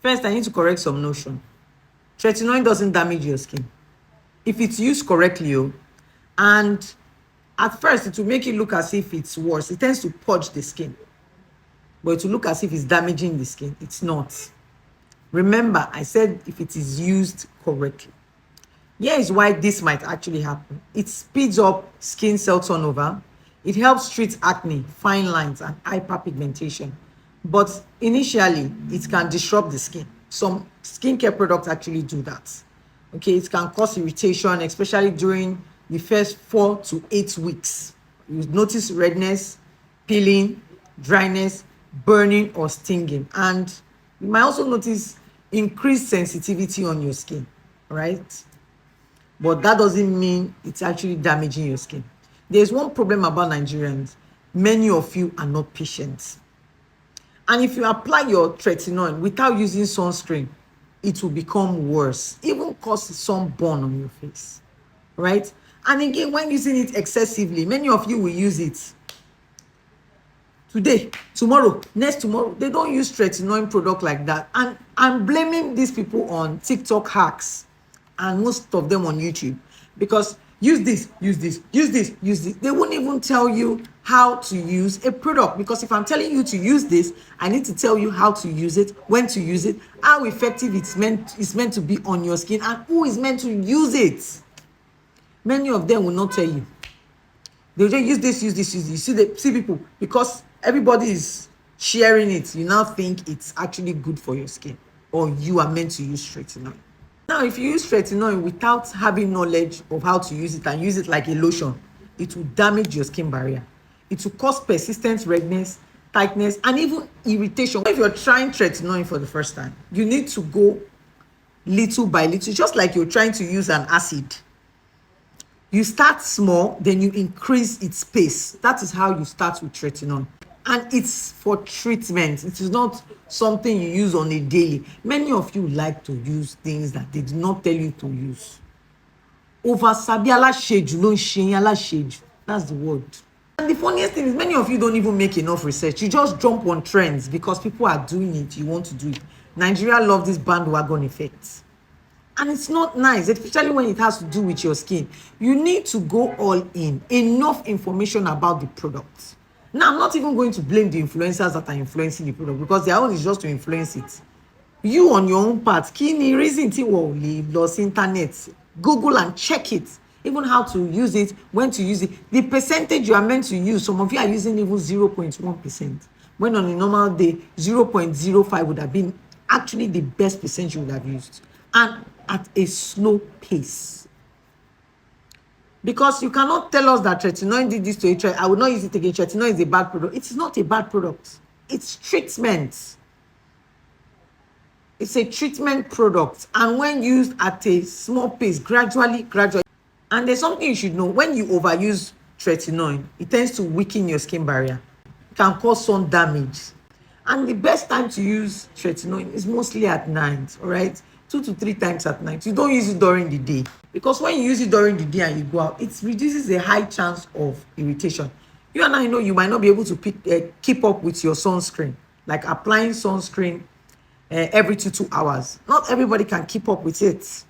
First, I need to correct some notion. Tretinoin doesn't damage your skin if it's used correctly. And at first, it will make it look as if it's worse. It tends to purge the skin, but it will look as if it's damaging the skin. It's not. Remember, I said if it is used correctly. Here is why this might actually happen. It speeds up skin cell turnover. It helps treat acne, fine lines, and hyperpigmentation. But initially, it can disrupt the skin. Some skincare products actually do that. Okay, it can cause irritation, especially during the first 4 to 8 weeks. You notice redness, peeling, dryness, burning, or stinging. And you might also notice increased sensitivity on your skin, right? But that doesn't mean it's actually damaging your skin. There's one problem about Nigerians. Many of you are not patient. And if you apply your tretinoin without using sunscreen, it will become worse, even cause sunburn on your face, right? And again, when using it excessively, many of you will use it today, tomorrow, next tomorrow. They don't use tretinoin product like that. And I'm blaming these people on TikTok hacks and most of them on YouTube, because use this, use this, use this, use this. They won't even tell you how to use a product, because if I'm telling you to use this, I need to tell you how to use it, when to use it, how effective it's meant to be on your skin, and who is meant to use it. Many of them will not tell you. They'll just use this, use this, use this. See people, because everybody is sharing it, you now think it's actually good for your skin, or you are meant to use tretinoin. Now, if you use tretinoin without having knowledge of how to use it and use it like a lotion, it will damage your skin barrier. It will cause persistent redness, tightness, and even irritation. If you're trying tretinoin for the first time, you need to go little by little, just like you're trying to use an acid. You start small, then you increase its pace. That is how you start with tretinoin. And it's for treatment. It is not something you use on a daily. Many of you like to use things that they did not tell you to use. Over-sabi alasheju lo nse alasheju. That's the word. And the funniest thing is, many of you don't even make enough research. You just jump on trends because people are doing it. You want to do it. Nigeria love this bandwagon effect. And it's not nice, especially when it has to do with your skin. You need to go all in. Enough information about the product. Now, I'm not even going to blame the influencers that are influencing the product, because their own is just to influence it. You on your own part, key reason to lost internet, Google and check it. Even how to use it, when to use it. The percentage you are meant to use, some of you are using even 0.1%. When on a normal day, 0.05 would have been actually the best percentage you would have used. And at a slow pace. Because you cannot tell us that tretinoin did this to a I will not use it again. Tretinoin is a bad product. It is not a bad product. It's treatment. It's a treatment product. And when used at a small pace, gradually. And there's something you should know. When you overuse tretinoin, it tends to weaken your skin barrier. It can cause sun damage. And the best time to use tretinoin is mostly at night, all right? 2 to 3 times at night. You don't use it during the day, because when you use it during the day and you go out, it reduces a high chance of irritation. You and I know you might not be able to keep up with your sunscreen, like applying sunscreen every 2 hours. Not everybody can keep up with it.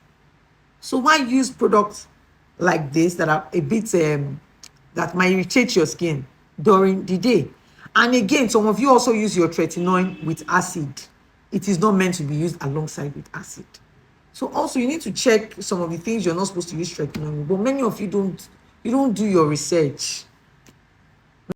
So why use products like this that are a bit that might irritate your skin during the day? And again, some of you also use your tretinoin with acid. It is not meant to be used alongside with acid. So also you need to check some of the things you're not supposed to use tretinoin with. But many of you don't do your research.